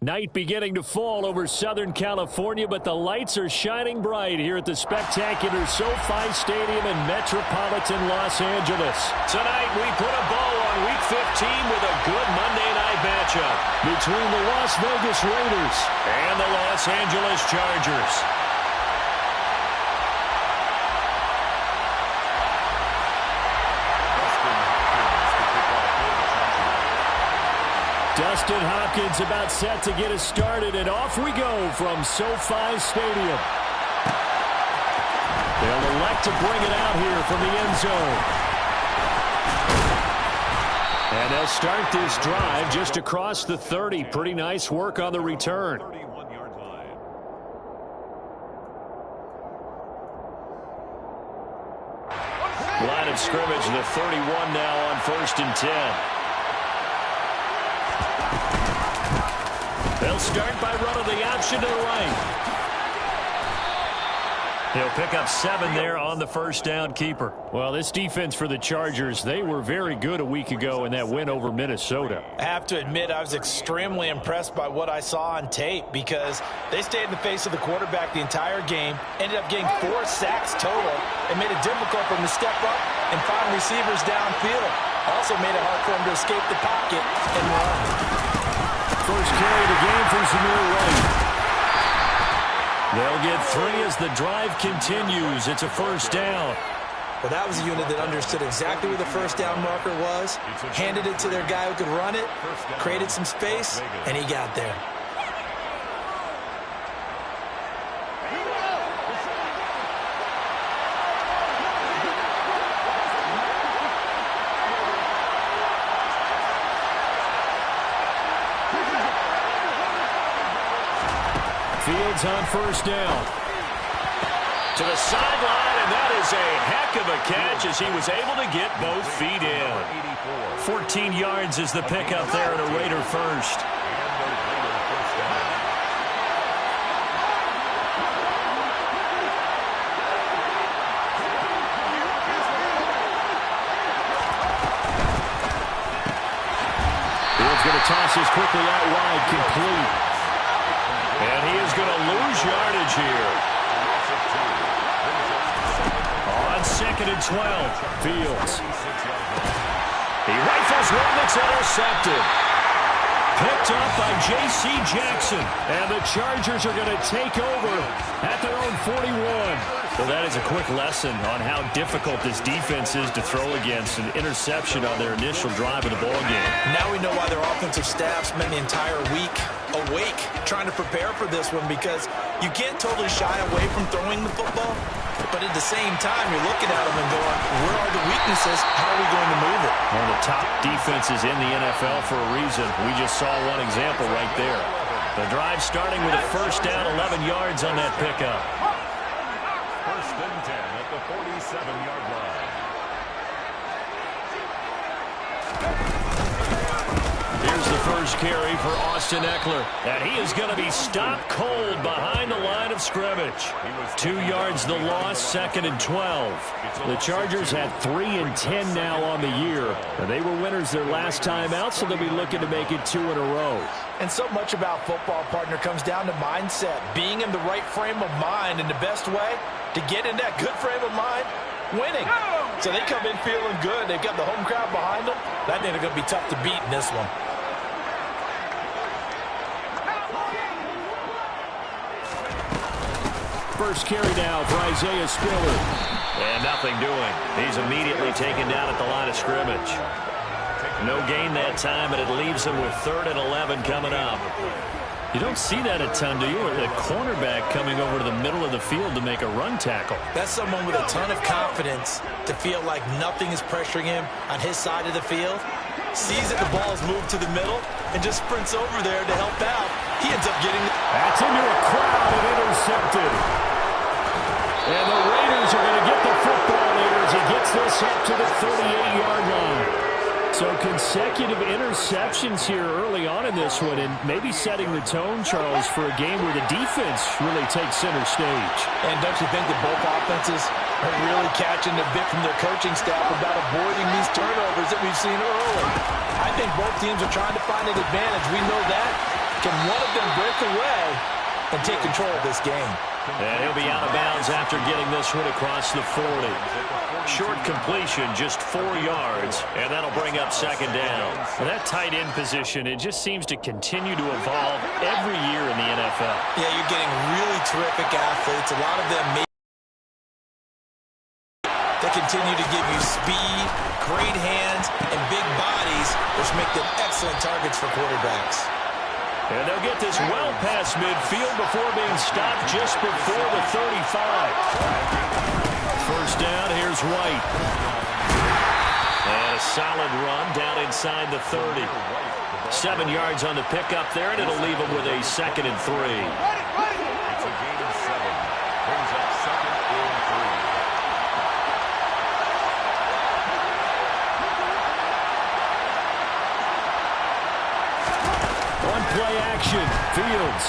Night beginning to fall over Southern California, but the lights are shining bright here at the spectacular SoFi Stadium in metropolitan Los Angeles. Tonight, we put a bow on Week 15 with a good Monday night matchup between the Las Vegas Raiders and the Los Angeles Chargers. Dustin Hopkins about set to get us started, and off we go from SoFi Stadium. They'll elect to bring it out here from the end zone. And they'll start this drive just across the 30. Pretty nice work on the return. Line of scrimmage, the 31 now on 1st and 10. They'll start by running the option to the right. They'll pick up 7 there on the first down keeper. Well, this defense for the Chargers, they were very good a week ago in that win over Minnesota. I have to admit, I was extremely impressed by what I saw on tape because they stayed in the face of the quarterback the entire game, ended up getting 4 sacks total, and made it difficult for him to step up and find receivers downfield. Also made it hard for him to escape the pocket and run. First carry of the game for Zamir White. They'll get 3 as the drive continues. It's a first down. Well, that was a unit that understood exactly where the first down marker was, handed it to their guy who could run it, created some space, and he got there. Fields on first down. To the sideline, and that is a heck of a catch as he was able to get both feet in. 14 yards is the pickup there at a Raider first. Fields going to toss this quickly out wide, complete. And he is going to lose yardage here. On 2nd and 12, Fields. He rifles one that's intercepted. Picked up by J.C. Jackson. And the Chargers are going to take over at their own 41. Well, that is a quick lesson on how difficult this defense is to throw against. An interception on their initial drive of the ballgame. Now we know why their offensive staff spent the entire week awake trying to prepare for this one, because you can't totally shy away from throwing the football, but at the same time you're looking at them and going, where are the weaknesses? How are we going to move it? One of the top defenses in the NFL for a reason. We just saw one example right there. The drive starting with a first down, 11 yards on that pickup. 1st and 10 at the 47-yard line. Here's the first carry for Austin Ekeler. And he is going to be stopped cold behind the line of scrimmage. 2 yards the loss, 2nd and 12. The Chargers had 3 and 10 now on the year. And they were winners their last time out, so they'll be looking to make it 2 in a row. And so much about football, partner, comes down to mindset. Being in the right frame of mind, and the best way to get in that good frame of mind, winning. So they come in feeling good. They've got the home crowd behind them. That thing is going to be tough to beat in this one. First carry now for Isaiah Spiller. And nothing doing. He's immediately taken down at the line of scrimmage. No gain that time, and it leaves him with 3rd and 11 coming up. You don't see that a ton, do you? Or the cornerback coming over to the middle of the field to make a run tackle. That's someone with a ton of confidence to feel like nothing is pressuring him on his side of the field. Sees that the ball is moved to the middle and just sprints over there to help out. He ends up getting... That's into a crowd and intercepted. And the Raiders are going to get the football here as he gets this up to the 38-yard line. So consecutive interceptions here early on in this one, and maybe setting the tone, Charles, for a game where the defense really takes center stage. And don't you think that both offenses are really catching a bit from their coaching staff about avoiding these turnovers that we've seen early? I think both teams are trying to find an advantage. We know that. Can one of them break away and take control of this game? And he'll be out of bounds after getting this one across the 40. Short completion, just 4 yards, and that'll bring up second down. And that tight end position, it just seems to continue to evolve every year in the NFL. Yeah, you're getting really terrific athletes. A lot of them they continue to give you speed, great hands, and big bodies, which make them excellent targets for quarterbacks. And they'll get this well past midfield before being stopped just before the 35. First down, here's White. And a solid run down inside the 30. 7 yards on the pickup there, and it'll leave him with a 2nd and 3. It's a gain of 7. Brings up 2nd and 3. One play action, Fields.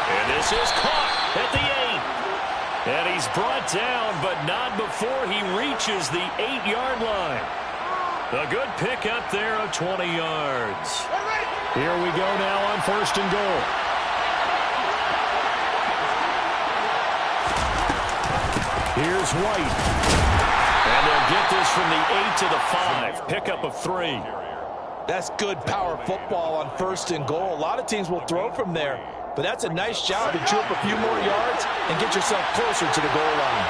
And this is caught at the 8. And he's brought down, but not before he reaches the 8-yard line. A good pickup there of 20 yards. Here we go now on 1st and goal. Here's White. And they'll get this from the 8 to the 5. Pickup of 3. That's good power football on 1st and goal. A lot of teams will throw from there. But that's a nice job to chew up a few more yards and get yourself closer to the goal line.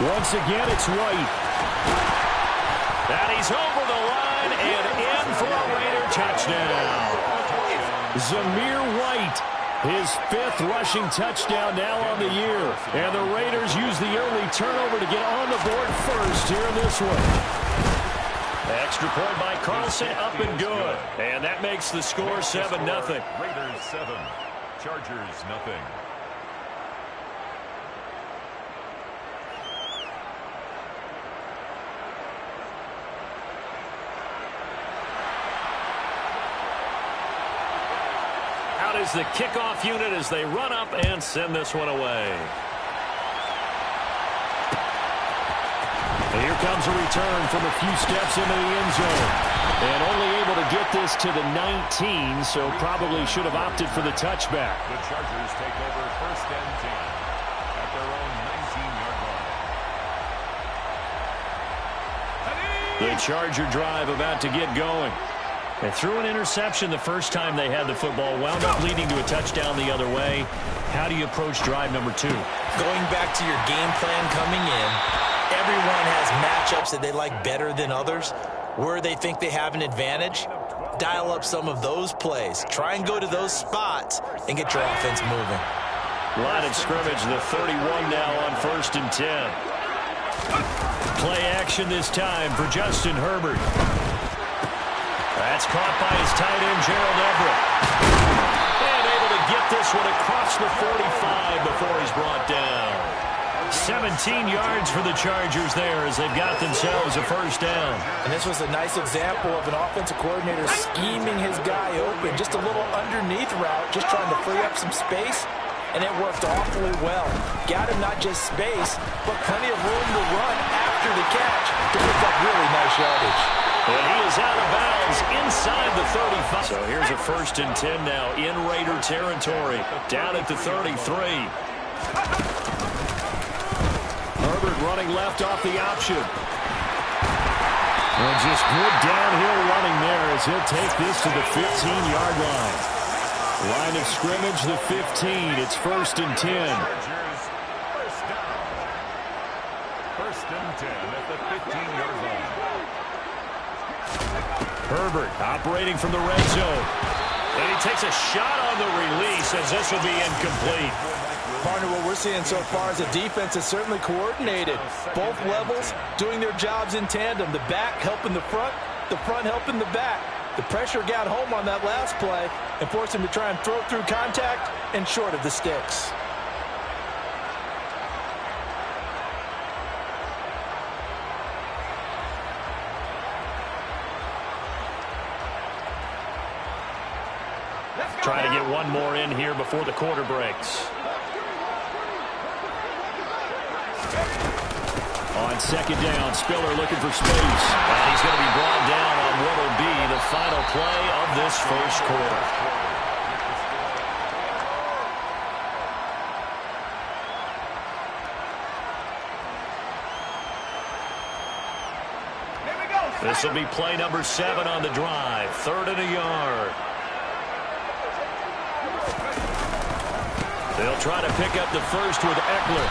Once again, it's White. And he's over the line and in for a Raider touchdown. Zamir White, his 5th rushing touchdown now on the year. And the Raiders use the early turnover to get on the board first here in this one. Extra point by Carlson, up and good. And that makes the score 7-0. Raiders 7, Chargers nothing. Out is the kickoff unit as they run up and send this one away. Here comes a return from a few steps into the end zone. And only able to get this to the 19, so probably should have opted for the touchback. The Chargers take over 1st and 10 at their own 19-yard line. The Charger drive about to get going. They threw an interception the first time they had the football, wound up leading to a touchdown the other way. How do you approach drive number 2? Going back to your game plan coming in, everyone has matchups that they like better than others. Where they think they have an advantage, dial up some of those plays. Try and go to those spots and get your offense moving. Line of scrimmage, the 31 now on 1st and 10. Play action this time for Justin Herbert. That's caught by his tight end, Gerald Everett. And able to get this one across the 45 before he's brought down. 17 yards for the Chargers there as they've got themselves a first down. And this was a nice example of an offensive coordinator scheming his guy open. Just a little underneath route, just trying to free up some space, and it worked awfully well. Got him not just space, but plenty of room to run after the catch to pick up really nice yardage. And he is out of bounds inside the 35. So here's a 1st and 10 now in Raider territory, down at the 33. Herbert running left off the option. And just good downhill running there as he'll take this to the 15-yard line. Line of scrimmage, the 15. It's 1st and 10. Chargers, first down. 1st and 10 at the 15-yard line. Herbert operating from the red zone. And he takes a shot on the release as this will be incomplete. Partner, what we're seeing so far is the defense is certainly coordinated. Both levels doing their jobs in tandem. The back helping the front helping the back. The pressure got home on that last play and forced him to try and throw through contact and short of the sticks. Try to get one more in here before the quarter breaks. On second down, Spiller looking for space. And he's going to be brought down on what will be the final play of this first quarter. This will be play number 7 on the drive. 3rd and a yard. They'll try to pick up the first with Eckler.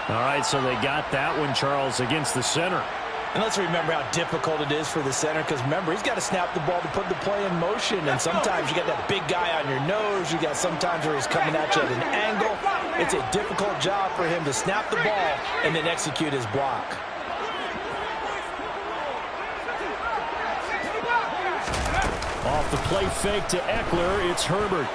All right, so they got that one, Charles, against the center. And let's remember how difficult it is for the center, because remember, he's got to snap the ball to put the play in motion, and sometimes you got that big guy on your nose. You got sometimes where he's coming at you at an angle. It's a difficult job for him to snap the ball and then execute his block. Off the play fake to Eckler, it's Herbert.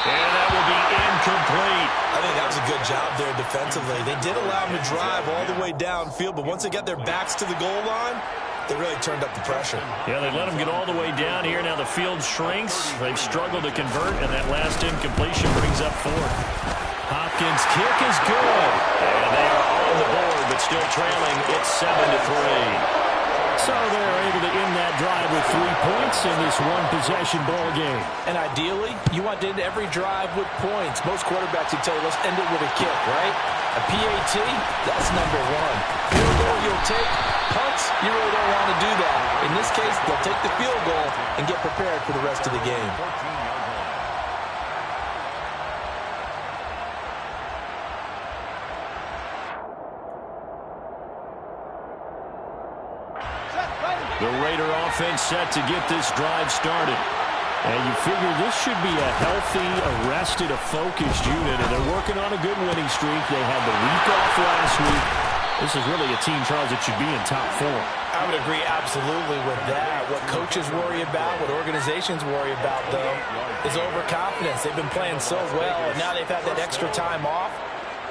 And that will be incomplete. I think that was a good job there defensively. They did allow him to drive all the way downfield, but once they got their backs to the goal line, they really turned up the pressure. Yeah, they let him get all the way down here. Now the field shrinks. They've struggled to convert, and that last incompletion brings up 4th. Hopkins' kick is good. And they are on the board, but still trailing. It's 7-3. So they're able to end that drive with 3 points in this one-possession ball game. And ideally, you want to end every drive with points. Most quarterbacks would tell you, let's end it with a kick, right? A PAT, that's number 1. Field goal you'll take. Punts, you really don't want to do that. In this case, they'll take the field goal and get prepared for the rest of the game. The Raider offense set to get this drive started. And you figure this should be a healthy, arrested, a focused unit. And they're working on a good winning streak. They had the week off last week. This is really a team, Charles, that should be in top 4. I would agree absolutely with that. What coaches worry about, what organizations worry about, though, is overconfidence. They've been playing so well, and now they've had that extra time off.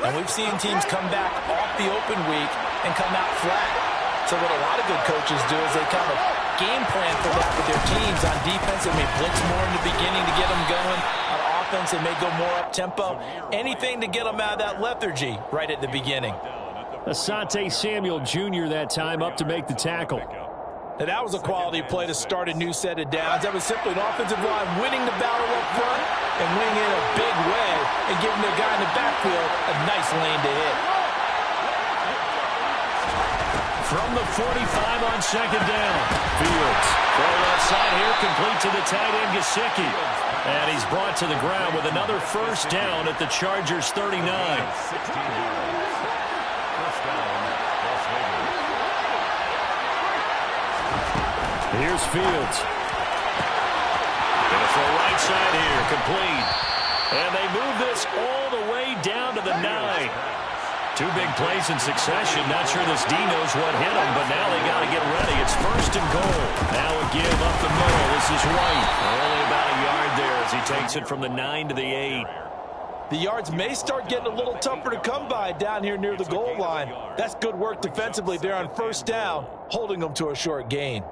And we've seen teams come back off the open week and come out flat. So what a lot of good coaches do is they kind of game plan for that with their teams. On defense, they may blitz more in the beginning to get them going. On offense, they may go more up-tempo. Anything to get them out of that lethargy right at the beginning. Asante Samuel Jr. that time up to make the tackle. Now that was a quality play to start a new set of downs. That was simply an offensive line winning the battle up front and winning in a big way and giving their guy in the backfield a nice lane to hit. From the 45 on second down. Fields. Throw left side here, complete to the tight end, Gesicki. And he's brought to the ground with another first down at the Chargers' 39. Here's Fields. Gonna throw right side here, complete. And they move this all the way down to the 9. 2 big plays in succession. Not sure this D knows what hit him, but now they got to get ready. It's 1st and goal. Now a give up the middle. This is White. Only about a yard there as he takes it from the 9 to the 8. The yards may start getting a little tougher to come by down here near the goal line. That's good work defensively there on 1st down, holding them to a short gain.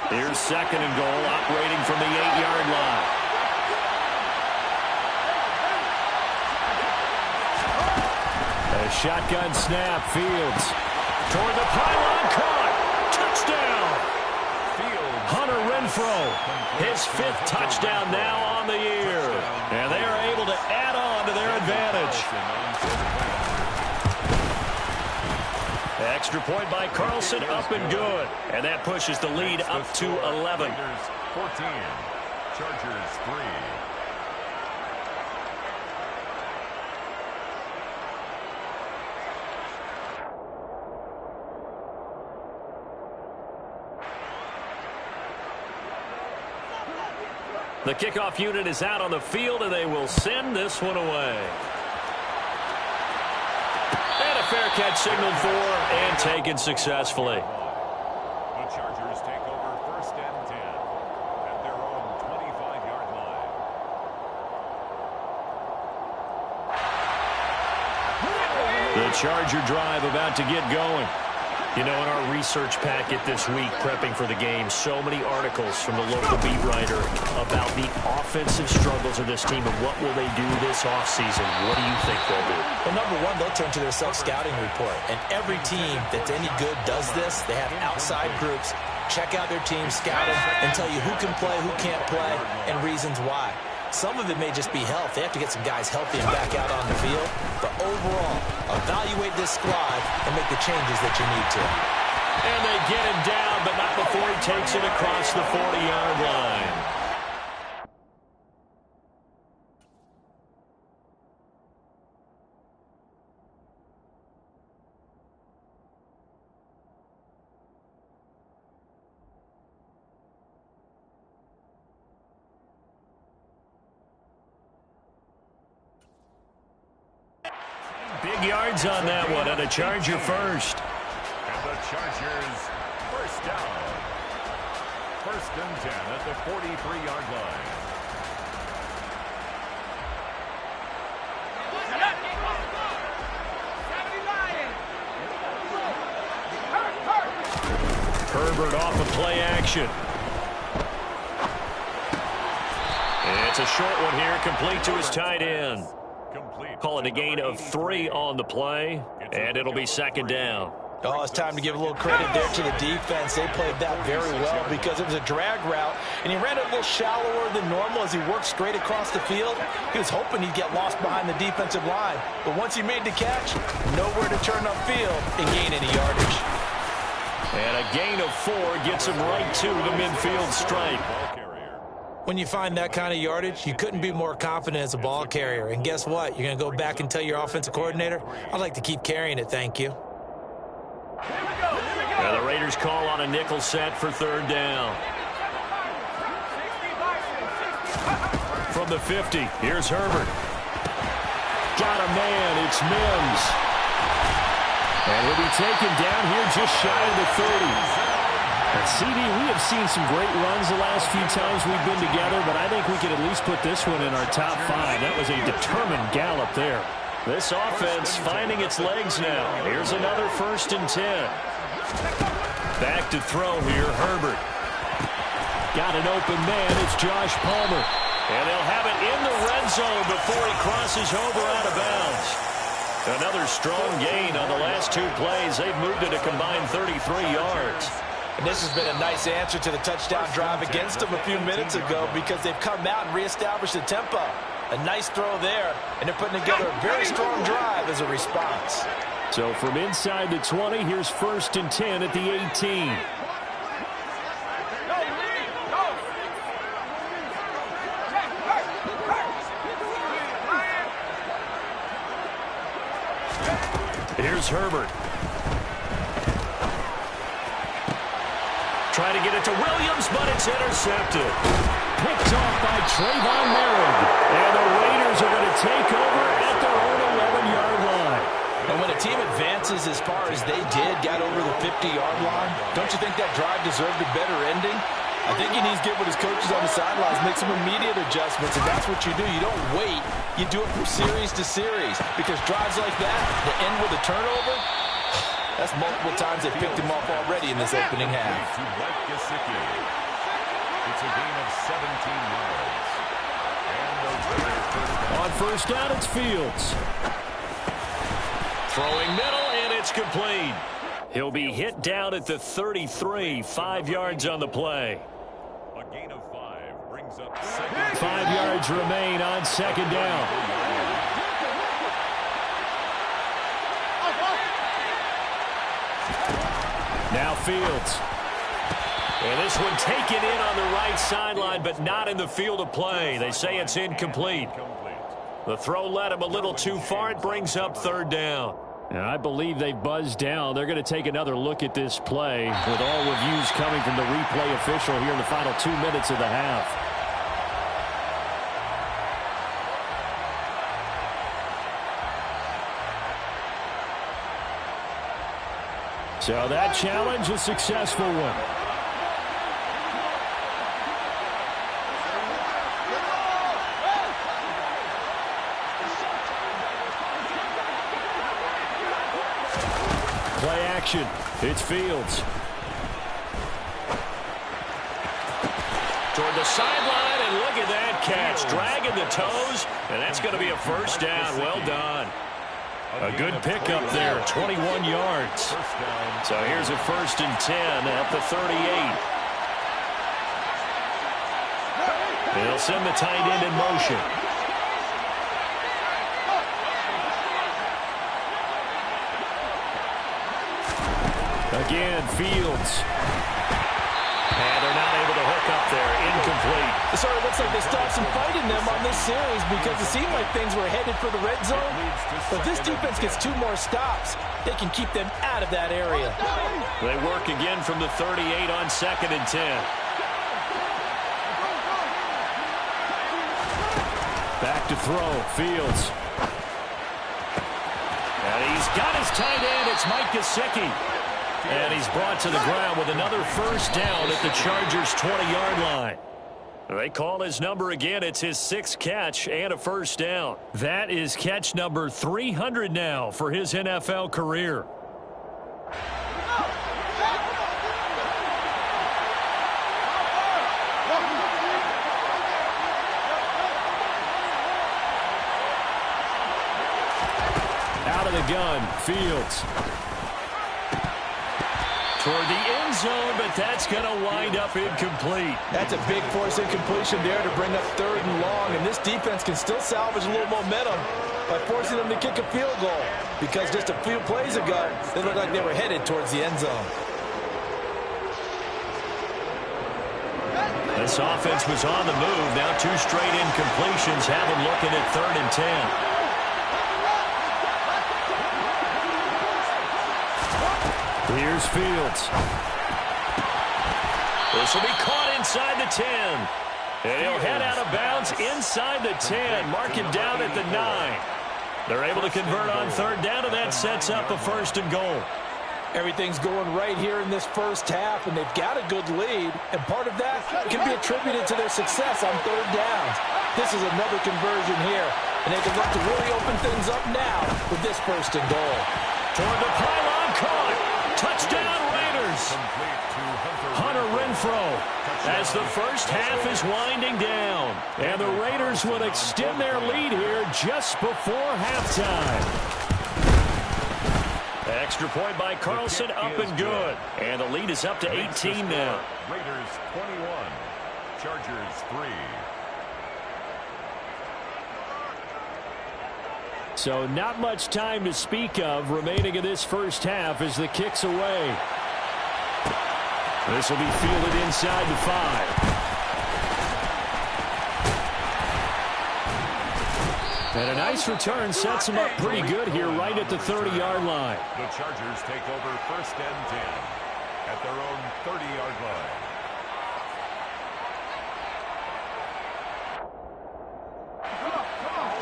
Here's 2nd and goal, operating from the 8-yard line. A shotgun snap, Fields. Toward the pylon, caught. Touchdown. Fields. Hunter Renfrow, his 5th touchdown now on the year. And they are able to add on to their advantage. Extra point by Carlson, up and good. And that pushes the lead up to 11. 14. Chargers 3. The kickoff unit is out on the field, and they will send this one away. And a fair catch signaled for and taken successfully. The Chargers take over 1st and 10 at their own 25-yard line. The Charger drive about to get going. You know, in our research packet this week, prepping for the game, so many articles from the local beat writer about the offensive struggles of this team and what will they do this offseason. What do you think they'll do? Well, number one, they'll turn to their self-scouting report. And every team that's any good does this. They have outside groups, check out their team, scout them, and tell you who can play, who can't play, and reasons why. Some of it may just be health. They have to get some guys healthy and back out on the field. But overall, evaluate this squad and make the changes that you need to. And they get him down, but not before he takes it across the 40-yard line. Big yards on that one, and a Charger first. And the Chargers first down. 1st and 10 at the 43-yard line. Herbert off of play action. It's a short one here, complete to his tight end. Call it a gain of 3 on the play, and it'll be 2nd down. Oh, it's time to give a little credit there to the defense. They played that very well because it was a drag route, and he ran it a little shallower than normal as he worked straight across the field. He was hoping he'd get lost behind the defensive line, but once he made the catch, nowhere to turn upfield and gain any yardage. And a gain of 4 gets him right to the midfield stripe. When you find that kind of yardage, you couldn't be more confident as a ball carrier. And guess what? You're going to go back and tell your offensive coordinator, I'd like to keep carrying it, thank you. Now the Raiders call on a nickel set for 3rd down. From the 50, here's Herbert. Got a man, it's Mims. And he'll be taken down here just shy of the 30. And CD, we have seen some great runs the last few times we've been together, but I think we could at least put this one in our top 5. That was a determined gallop there. This offense finding its legs now. Here's another 1st and 10. Back to throw here, Herbert. Got an open man, it's Josh Palmer. And they'll have it in the red zone before he crosses over out of bounds. Another strong gain on the last 2 plays. They've moved it a combined 33 yards. And this has been a nice answer to the touchdown drive against them a few minutes ago because they've come out and reestablished the tempo. A nice throw there, and they're putting together a very strong drive as a response. So from inside the 20, here's 1st and 10 at the 18. Here's Herbert. Try to get it to Williams, but it's intercepted. Picked off by Trayvon Merritt. And the Raiders are going to take over at their own 11-yard line. And when a team advances as far as they did, got over the 50-yard line, don't you think that drive deserved a better ending? I think he needs to get with his coaches on the sidelines, make some immediate adjustments, and that's what you do. You don't wait. You do it from series to series because drives like that, that end with a turnover, that's multiple times they picked him off already in this opening half. It's a gain of 17 yards. And on 1st down, it's Fields. Throwing middle, and it's complete. He'll be hit down at the 33, 5 yards on the play. A gain of 5 brings up 2nd. 5 yards remain on 2nd down. Now Fields. And this one taken in on the right sideline, but not in the field of play. They say it's incomplete. The throw led him a little too far. It brings up third down. And I believe they buzzed down. They're going to take another look at this play with all reviews coming from the replay official here in the final 2 minutes of the half. So that challenge, a successful one. Play action. It's Fields. Toward the sideline, and look at that catch. Dragging the toes, and that's going to be a first down. Well done. A good pickup there, 21 yards. So here's a 1st and 10 at the 38. They'll send the tight end in motion. Again, Fields. And they're not able to hook up there. Incomplete. It sort of looks like they stopped some fight in them on this series because it seemed like things were headed for the red zone. But this defense gets 2 more stops. They can keep them out of that area. They work again from the 38 on 2nd and 10. Back to throw. Fields. And he's got his tight end. It's Mike Gesicki. And he's brought to the ground with another first down at the Chargers' 20-yard line. They call his number again. It's his 6th catch and a first down. That is catch number 300 now for his NFL career. Out of the gun, Fields. Toward the end zone, but that's going to wind up incomplete. That's a big force incompletion there to bring up 3rd and long, and this defense can still salvage a little momentum by forcing them to kick a field goal, because just a few plays ago, they looked like they were headed towards the end zone. This offense was on the move. Now 2 straight incompletions have them looking at 3rd and 10. Here's Fields. This will be caught inside the 10. And he'll head out of bounds inside the 10. Mark him down at the 9. They're able to convert on 3rd down, and that sets up a 1st and goal. Everything's going right here in this first half, and they've got a good lead. And part of that can be attributed to their success on 3rd downs. This is another conversion here, and they can look to really open things up now with this 1st and goal. Toward the pylon, caught. Touchdown, Raiders. Hunter Renfrow As the first half is winding down. And the Raiders will extend their lead here just before halftime. Extra point by Carlson, up and good. And the lead is up to 18 now. Raiders 21, Chargers 3. So not much time to speak of remaining in this first half as the kick's away. This will be fielded inside the 5. And a nice return sets him up pretty good here right at the 30-yard line. The Chargers take over 1st and 10 at their own 30-yard line.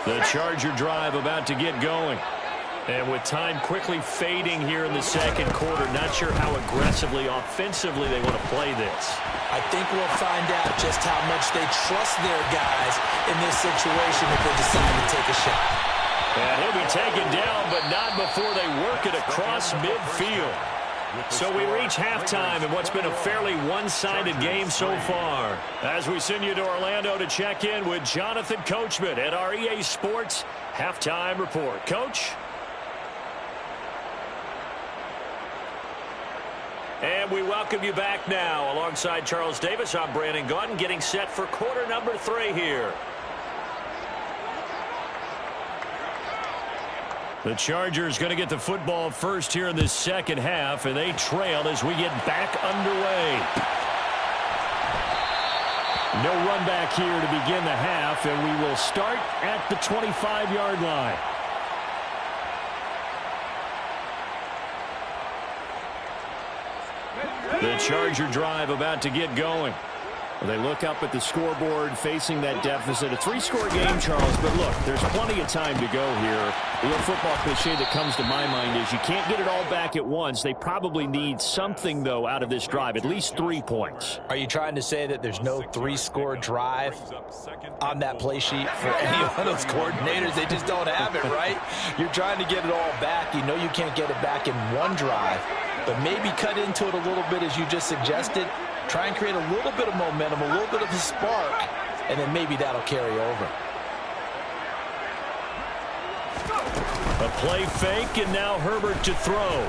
The Charger drive about to get going. And with time quickly fading here in the second quarter, not sure how aggressively, offensively they want to play this. I think we'll find out just how much they trust their guys in this situation if they decide to take a shot. And he'll be taken down, but not before they work it across midfield. So we reach halftime in what's been a fairly one-sided game so far. As we send you to Orlando to check in with Jonathan Coachman at our EA Sports Halftime Report. Coach? And we welcome you back now. Alongside Charles Davis, I'm Brandon Gaudin, getting set for quarter number 3 here. The Chargers going to get the football first here in this second half, and they trail as we get back underway. No run back here to begin the half, and we will start at the 25-yard line. The Charger drive about to get going. They look up at the scoreboard facing that deficit. A three-score game, Charles, but look, there's plenty of time to go here. The old football cliche that comes to my mind is you can't get it all back at once. They probably need something, though, out of this drive, at least 3 points. Are you trying to say that there's no three-score drive on that play sheet for any one of those coordinators? They just don't have it, right? You're trying to get it all back. You know you can't get it back in one drive, but maybe cut into it a little bit as you just suggested. Try and create a little bit of momentum, a little bit of a spark, and then maybe that'll carry over. A play fake, and now Herbert to throw.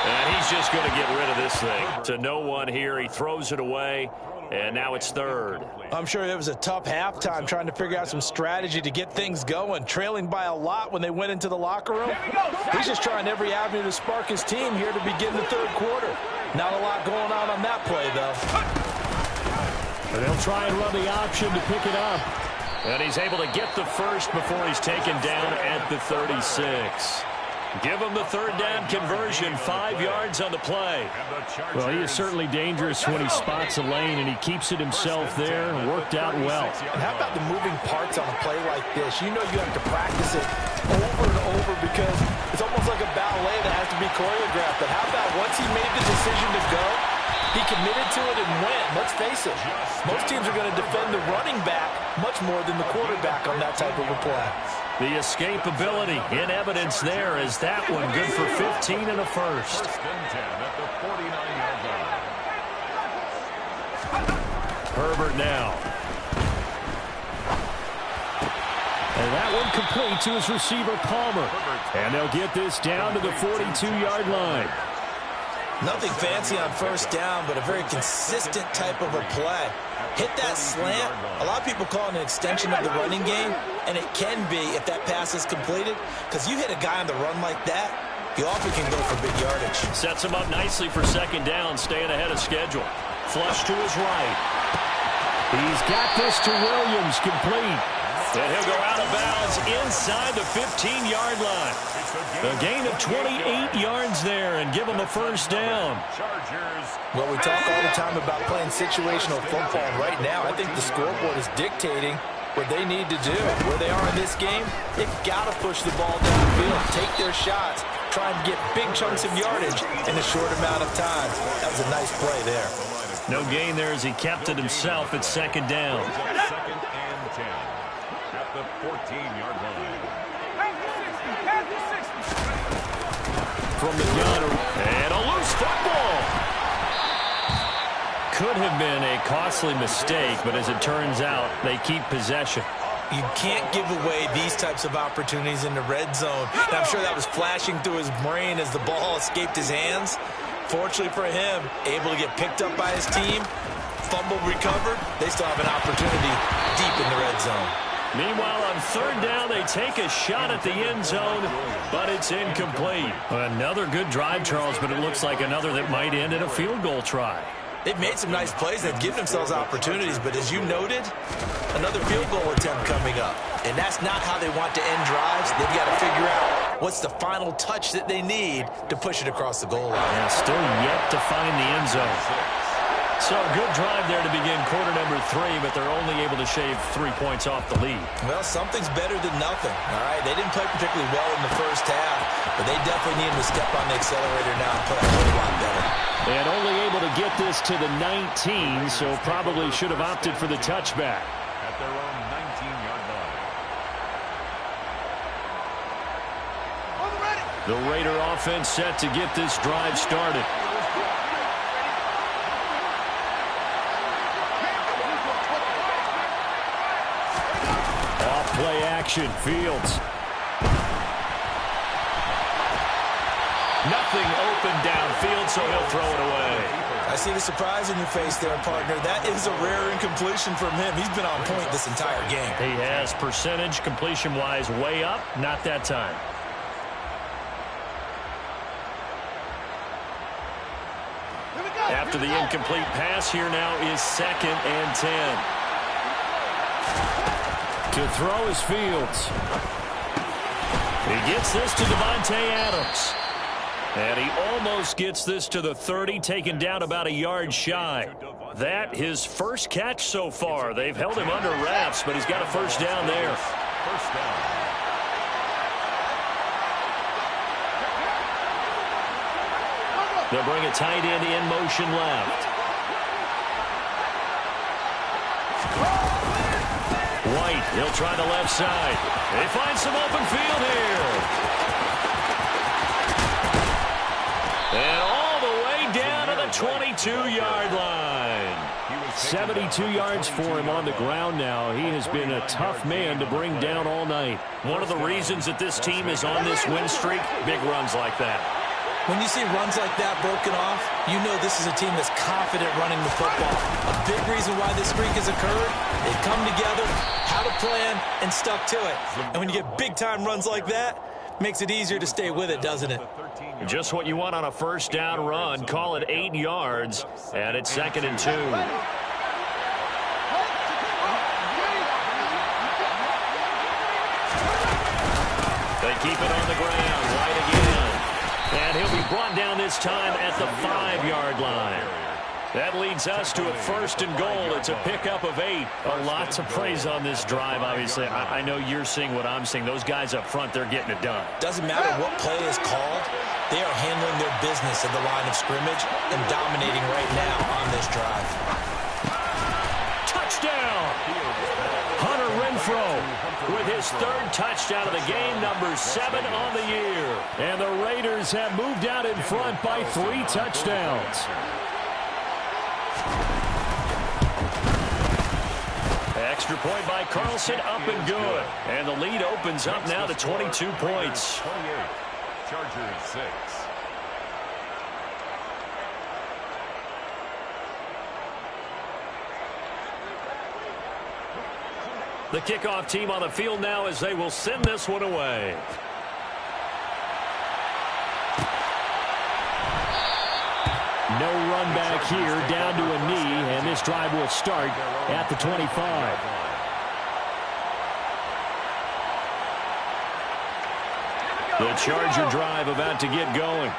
And he's just going to get rid of this thing. To no one here, he throws it away, and now it's third. I'm sure it was a tough halftime trying to figure out some strategy to get things going, trailing by a lot when they went into the locker room. He's just trying every avenue to spark his team here to begin the third quarter. Not a lot going on that play, though. And they'll try and run the option to pick it up. And he's able to get the first before he's taken down at the 36. Give him the third down conversion, 5 yards on the play. Well, he is certainly dangerous when he spots a lane, and he keeps it himself there. Worked out well. And how about the moving parts on a play like this? You know you have to practice it over and over because it's almost like a ballet that has to be choreographed. But how about once he made the decision to go, he committed to it and went. Let's face it, most teams are going to defend the running back much more than the quarterback on that type of a play. The escapability in evidence there is that one good for 15 and a first. First and 10 at the 49-yard line. Herbert now. And that one complete to his receiver, Palmer. And they'll get this down to the 42-yard line. Nothing fancy on first down, but a very consistent type of a play. Hit that slant. A lot of people call it an extension of the running game, and it can be if that pass is completed, because you hit a guy on the run like that, you often can go for big yardage. Sets him up nicely for second down, staying ahead of schedule. Flush to his right. He's got this to Williams, complete. And he'll go out of bounds inside the 15-yard line. A gain of 28 yards there and give him a first down. Well, we talk all the time about playing situational football. Right now, I think the scoreboard is dictating what they need to do. Where they are in this game, they've got to push the ball downfield, take their shots, try and get big chunks of yardage in a short amount of time. That was a nice play there. No gain there as he kept it himself at second down. Second and 10 at the 14-yard line. From the gun, and a loose football. Could have been a costly mistake, but as it turns out, they keep possession. You can't give away these types of opportunities in the red zone. And I'm sure that was flashing through his brain as the ball escaped his hands. Fortunately for him, able to get picked up by his team, fumble recovered. They still have an opportunity deep in the red zone. Meanwhile, on third down, they take a shot at the end zone, but it's incomplete. Another good drive, Charles, but it looks like another that might end in a field goal try. They've made some nice plays. They've given themselves opportunities, but as you noted, another field goal attempt coming up. And that's not how they want to end drives. They've got to figure out what's the final touch that they need to push it across the goal line. And still yet to find the end zone. So good drive there to begin quarter number 3, but they're only able to shave 3 points off the lead. Well, something's better than nothing, all right? They didn't play particularly well in the first half, but they definitely need to step on the accelerator now and play a whole lot better. And only able to get this to the 19, so probably should have opted for the touchback. At their own 19-yard line. The Raider offense set to get this drive started. Play action, Fields. Nothing open downfield, so he'll throw it away. I see the surprise in your face there, partner. That is a rare incompletion from him. He's been on point this entire game. He has percentage, completion-wise, way up. Not that time. After the incomplete pass, here now is 2nd and 10. To throw is Fields. He gets this to Davante Adams. And he almost gets this to the 30, taken down about a yard shy. That his first catch so far. They've held him under wraps, but he's got a first down there. First down. They'll bring a tight end in motion left. White, he'll try the left side. They find some open field here. And all the way down to the 22-yard line. 72 yards for him on the ground now. He has been a tough man to bring down all night. One of the reasons that this team is on this win streak, big runs like that. When you see runs like that broken off, you know this is a team that's confident running the football. A big reason why this streak has occurred, they've come together, had a plan, and stuck to it. And when you get big-time runs like that, makes it easier to stay with it, doesn't it? Just what you want on a first down run. Call it 8 yards, and it's 2nd and 2. They keep it on the ground. White again. And he'll be brought down this time at the 5-yard line. That leads us to a 1st and goal. It's a pickup of 8. A lot to praise on this drive, obviously. I know you're seeing what I'm seeing. Those guys up front, they're getting it done. Doesn't matter what play is called. They are handling their business at the line of scrimmage and dominating right now on this drive. Touchdown! Hunter Renfrow with his 3rd touchdown of the game, number 7 on the year. And the Raiders have moved out in front by 3 touchdowns. Extra point by Carlson, up and good. And the lead opens up now to 22 points. 28. Chargers 6. The kickoff team on the field now as they will send this one away. No run back here, down to a knee, and this drive will start at the 25. The Charger drive about to get going.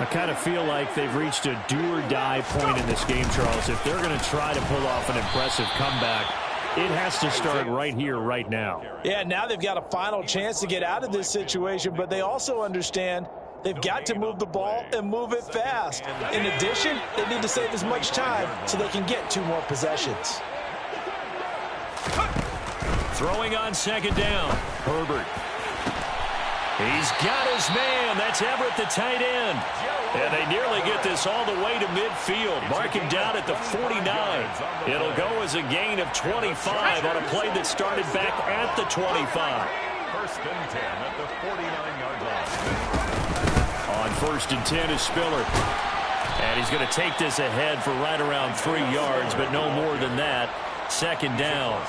I kind of feel like they've reached a do-or-die point in this game, Charles. If they're going to try to pull off an impressive comeback, it has to start right here, right now. Yeah, now they've got a final chance to get out of this situation, but they also understand they've got to move the ball and move it fast. In addition, they need to save as much time so they can get 2 more possessions. Throwing on 2nd down. Herbert. He's got his man. That's Everett, the tight end. And they nearly get this all the way to midfield. Mark him down at the 49. It'll go as a gain of 25 on a play that started back at the 25. 1st and 10 at the 49-yard line. On 1st and 10 is Spiller. And he's going to take this ahead for right around 3 yards, but no more than that. 2nd down.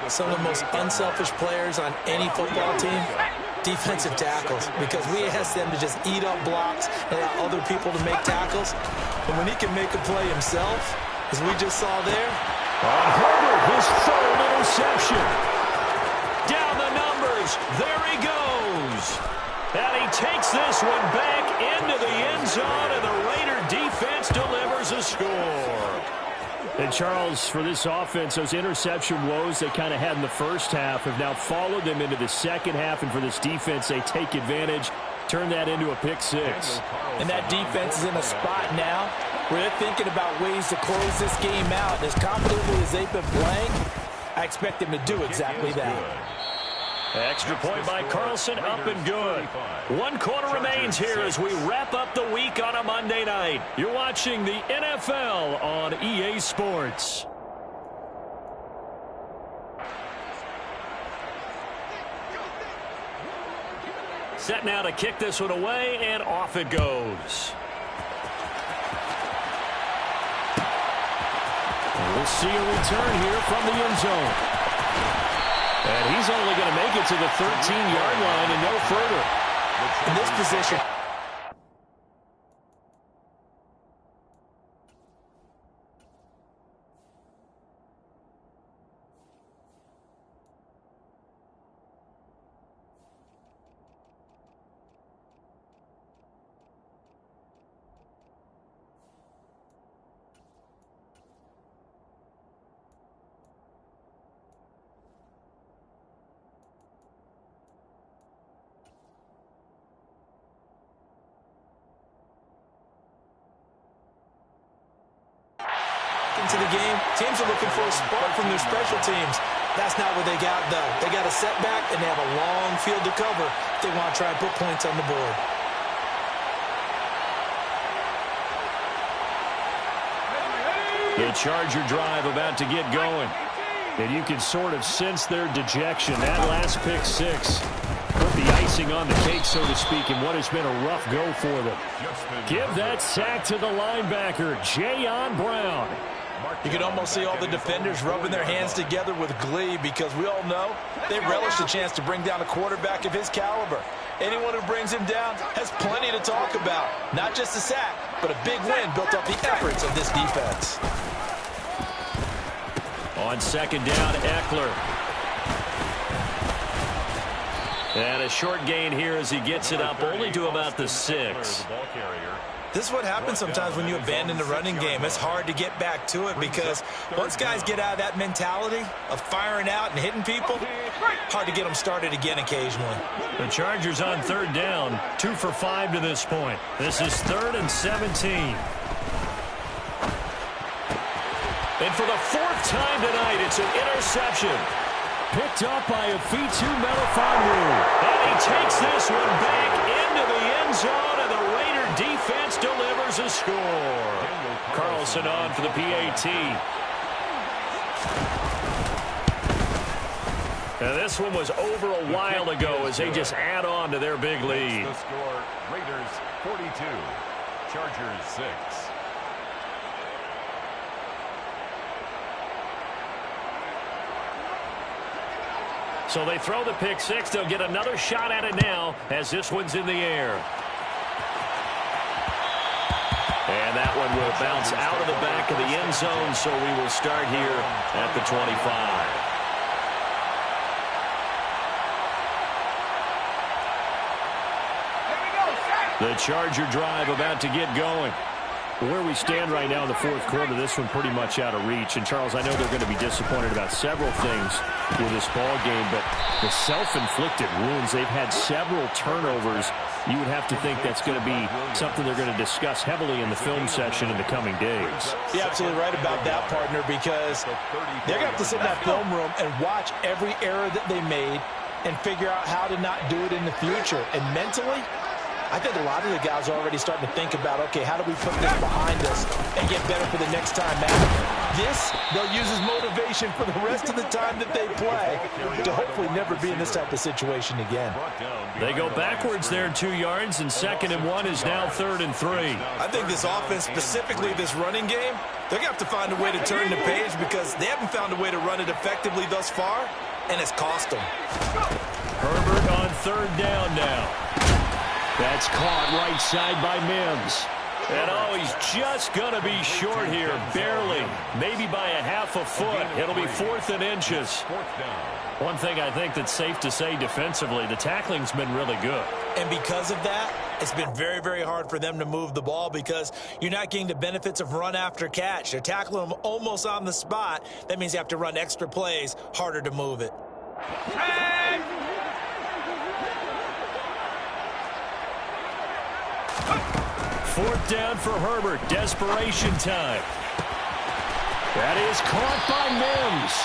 Some of the most unselfish players on any football team, defensive tackles, because we ask them to just eat up blocks and allow other people to make tackles. And when he can make a play himself, as we just saw there. On Herbert, his 3rd interception. Down the numbers. There he goes. And he takes this one back into the end zone, and the Raider defense delivers a score. And, Charles, for this offense, those interception woes they kind of had in the first half have now followed them into the second half. And for this defense, they take advantage, turn that into a pick 6. And that defense is in a spot now where they're thinking about ways to close this game out. As confidently as they've been playing, I expect them to do exactly that. Extra point by Carlson, up and good. 1 quarter remains here as we wrap up the week on a Monday night. You're watching the NFL on EA Sports. Set now to kick this one away, and off it goes. And we'll see a return here from the end zone. And he's only going to make it to the 13-yard line and no further. In this position, into the game, teams are looking for a spark from their special teams. That's not what they got, though. They got a setback, and they have a long field to cover if they want to try and put points on the board. The Charger drive about to get going. And you can sort of sense their dejection. That last pick six put the icing on the cake, so to speak, in what has been a rough go for them. Give that sack to the linebacker, Jayon Brown. You can almost see all the defenders rubbing their hands together with glee because we all know they relish the chance to bring down a quarterback of his caliber. Anyone who brings him down has plenty to talk about. Not just a sack, but a big win built off the efforts of this defense. On second down, Eckler. And a short gain here as he gets it up only to about the 6. This is what happens sometimes when you abandon the running game. It's hard to get back to it because once guys get out of that mentality of firing out and hitting people, hard to get them started again occasionally. The Chargers on third down, 2 for 5 to this point. This is 3rd and 17. And for the 4th time tonight, it's an interception. Picked up by Afitu Melifonwu. And he takes this one back into the end zone, and the Raider defense delivers a score. Carlson on for the PAT. And this one was over a while ago as they just add on to their big lead. The score, Raiders 42, Chargers 6. So they throw the pick six. They'll get another shot at it now as this one's in the air. And that one will bounce out of the back of the end zone, so we will start here at the 25. The Charger drive about to get going. Where we stand right now in the 4th quarter, this one pretty much out of reach. And, Charles, I know they're going to be disappointed about several things with this ball game, but the self-inflicted wounds, they've had several turnovers. You would have to think that's going to be something they're going to discuss heavily in the film session in the coming days. You're absolutely right about that, partner, because they're going to have to sit in that film room and watch every error that they made and figure out how to not do it in the future. And mentally, I think a lot of the guys are already starting to think about, okay, how do we put this behind us and get better for the next time out? This, they'll use as motivation for the rest of the time that they play to hopefully never be in this type of situation again. They go backwards there 2 yards, and 2nd and 1 is now 3rd and 3. I think this offense, specifically this running game, they're going to have to find a way to turn the page because they haven't found a way to run it effectively thus far, and it's cost them. Herbert on 3rd down now. That's caught right side by Mims. And, oh, he's just going to be short here, barely. Maybe by a half a foot. It'll be 4th and inches. One thing I think that's safe to say defensively, the tackling's been really good. And because of that, it's been very, very hard for them to move the ball because you're not getting the benefits of run after catch. They're tackling them almost on the spot. That means you have to run extra plays, harder to move it. 4th down for Herbert. Desperation time. That is caught by Mims.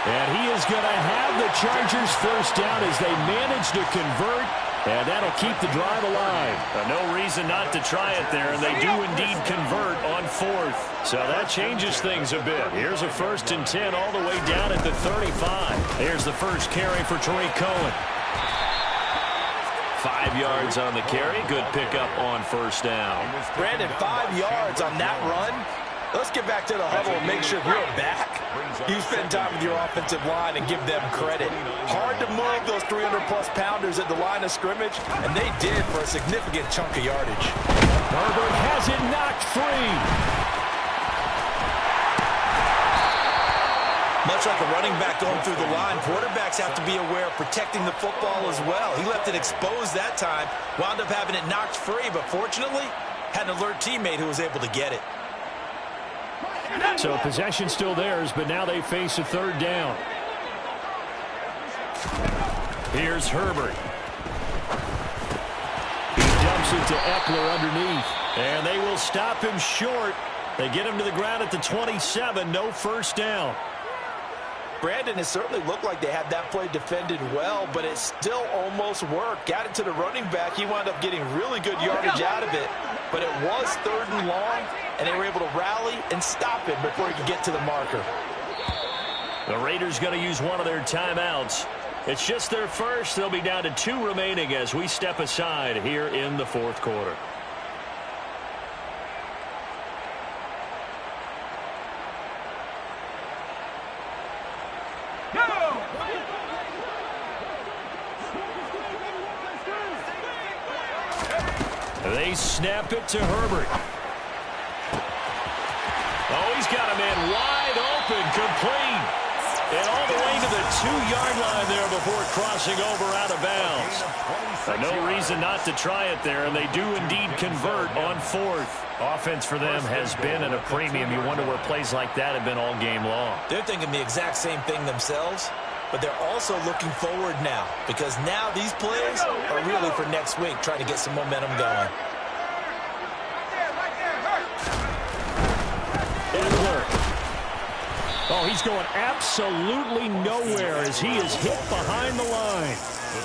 And he is going to have the Chargers 1st down as they manage to convert. And that'll keep the drive alive. No reason not to try it there, and they do indeed convert on 4th. So that changes things a bit. Here's a 1st and 10 all the way down at the 35. Here's the first carry for Tariq Cohen. 5 yards on the carry. Good pickup on 1st down. Brandon, 5 yards on that run. Let's get back to the huddle and make sure you're back. You spend time with your offensive line and give them credit. Hard to move those 300-plus pounders at the line of scrimmage, and they did for a significant chunk of yardage. Herbert has it knocked free. Much like a running back going through the line, quarterbacks have to be aware of protecting the football as well. He left it exposed that time, wound up having it knocked free, but fortunately, had an alert teammate who was able to get it. So possession still theirs, but now they face a 3rd down. Here's Herbert. He dumps it to Eckler underneath, and they will stop him short. They get him to the ground at the 27. No first down. Brandon, it certainly looked like they had that play defended well, but it still almost worked. Got it to the running back. He wound up getting really good yardage out of it, but it was 3rd and long, and they were able to rally and stop him before he could get to the marker. The Raiders going to use one of their timeouts. It's just their first. They'll be down to 2 remaining as we step aside here in the 4th quarter. They snap it to Herbert. Oh, he's got a man wide open, complete. And all the way to the 2-yard line there before crossing over out of bounds. No reason not to try it there, and they do indeed convert on 4th. Offense for them has been at a premium. You wonder where plays like that have been all game long. They're thinking the exact same thing themselves, but they're also looking forward now, because now these plays are really for next week, trying to get some momentum going. Oh, he's going absolutely nowhere as he is hit behind the line.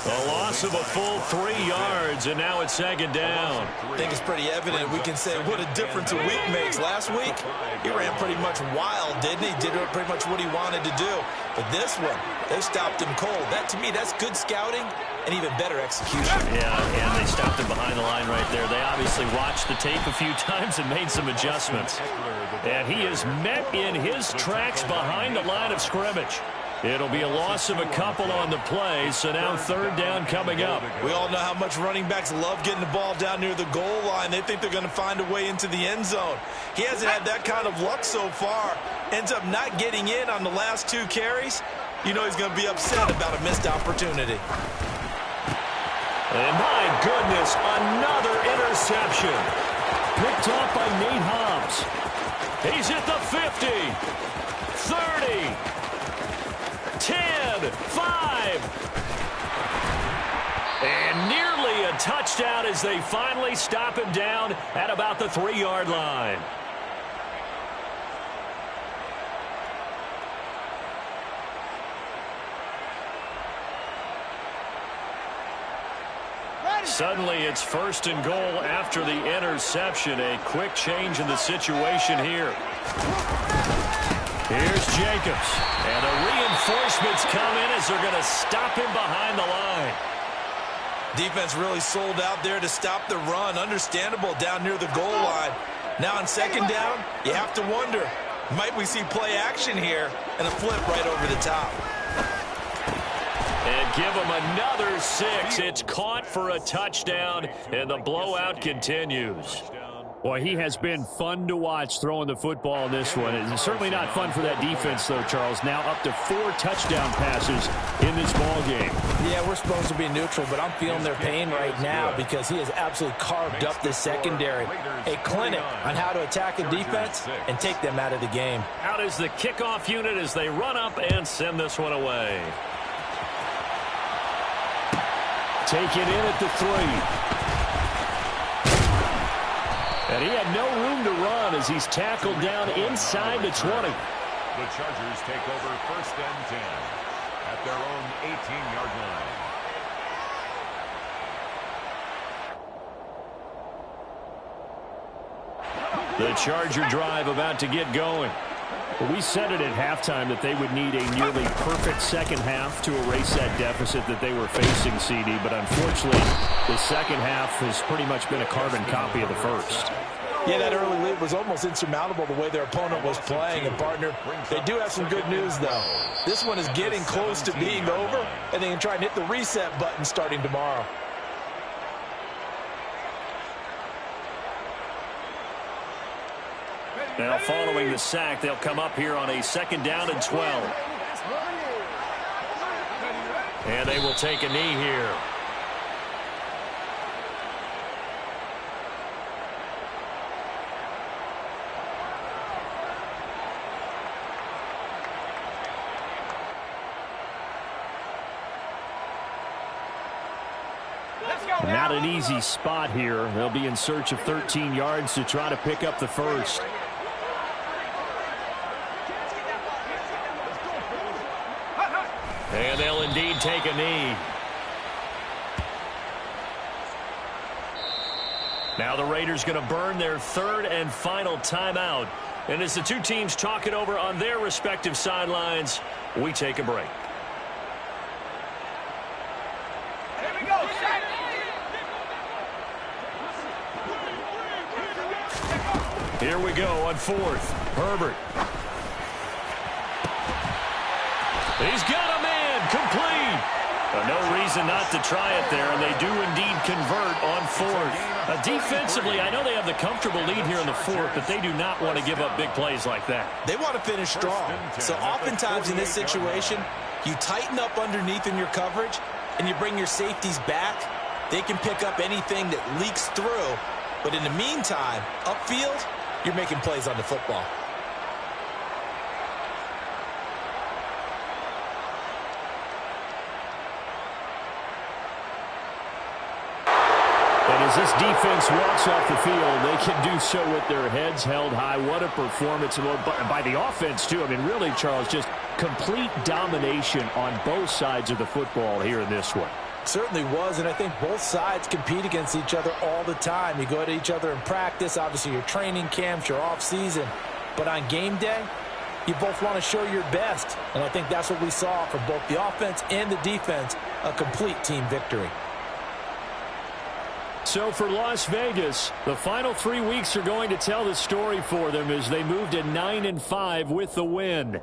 A loss of a full 3 yards, and now it's 2nd down. I think it's pretty evident. We can say what a difference a week makes. Last week, he ran pretty much wild, didn't he? Did pretty much what he wanted to do. But this one, they stopped him cold. That, to me, that's good scouting and even better execution. Yeah, and they stopped him behind the line right there. They obviously watched the tape a few times and made some adjustments. And he is met in his tracks behind the line of scrimmage. It'll be a loss of a couple on the play, so now 3rd down coming up. We all know how much running backs love getting the ball down near the goal line. They think they're going to find a way into the end zone. He hasn't had that kind of luck so far. Ends up not getting in on the last 2 carries. You know he's going to be upset about a missed opportunity. And my goodness, another interception. Picked off by Nate Hobbs. He's at the 50, 30, 10, 5. And nearly a touchdown as they finally stop him down at about the 3-yard line. Suddenly it's 1st and goal after the interception. A quick change in the situation here. Here's Jacobs. And the reinforcements come in as they're going to stop him behind the line. Defense really sold out there to stop the run. Understandable down near the goal line. Now on 2nd down, you have to wonder, might we see play action here and a flip right over the top? And give him another 6. It's caught for a touchdown, and the blowout continues. Boy, he has been fun to watch throwing the football in this one. It's certainly not fun for that defense, though, Charles. Now up to 4 touchdown passes in this ball game. Yeah, we're supposed to be neutral, but I'm feeling their pain right now because he has absolutely carved up the secondary. A clinic on how to attack a defense and take them out of the game. Out is the kickoff unit as they run up and send this one away. Take it in at the 3. And he had no room to run as he's tackled down inside the 20. The Chargers take over 1st and 10 at their own 18-yard line. The Charger drive about to get going. Well, we said it at halftime that they would need a nearly perfect second half to erase that deficit that they were facing, CD. But unfortunately, the second half has pretty much been a carbon copy of the first. Yeah, that early lead was almost insurmountable the way their opponent was playing. And, partner, they do have some good news, though. This one is getting close to being over, and they can try and hit the reset button starting tomorrow. Now, following the sack, they'll come up here on a 2nd down and 12. And they will take a knee here. Not an easy spot here. They'll be in search of 13 yards to try to pick up the first. And they'll indeed take a knee. Now the Raiders going to burn their third and final timeout. And as the two teams talk it over on their respective sidelines, we take a break. Here we go, set. Here we go on fourth. Herbert. He's got a man complete. No reason not to try it there, and they do indeed convert on fourth. Defensively, I know they have the comfortable lead here in the fourth, but they do not want to give up big plays like that. They want to finish strong. So oftentimes in this situation, you tighten up underneath in your coverage, and you bring your safeties back. They can pick up anything that leaks through. But in the meantime, upfield, you're making plays on the football. And as this defense walks off the field, they can do so with their heads held high. What a performance by the offense, too. I mean, really, Charles, just complete domination on both sides of the football here in this one. Certainly was, and I think both sides compete against each other all the time. You go at each other in practice, obviously your training camps, your off-season. But on game day, you both want to show your best. And I think that's what we saw from both the offense and the defense, a complete team victory. So for Las Vegas, the final 3 weeks are going to tell the story for them as they move to 9-5 with the win.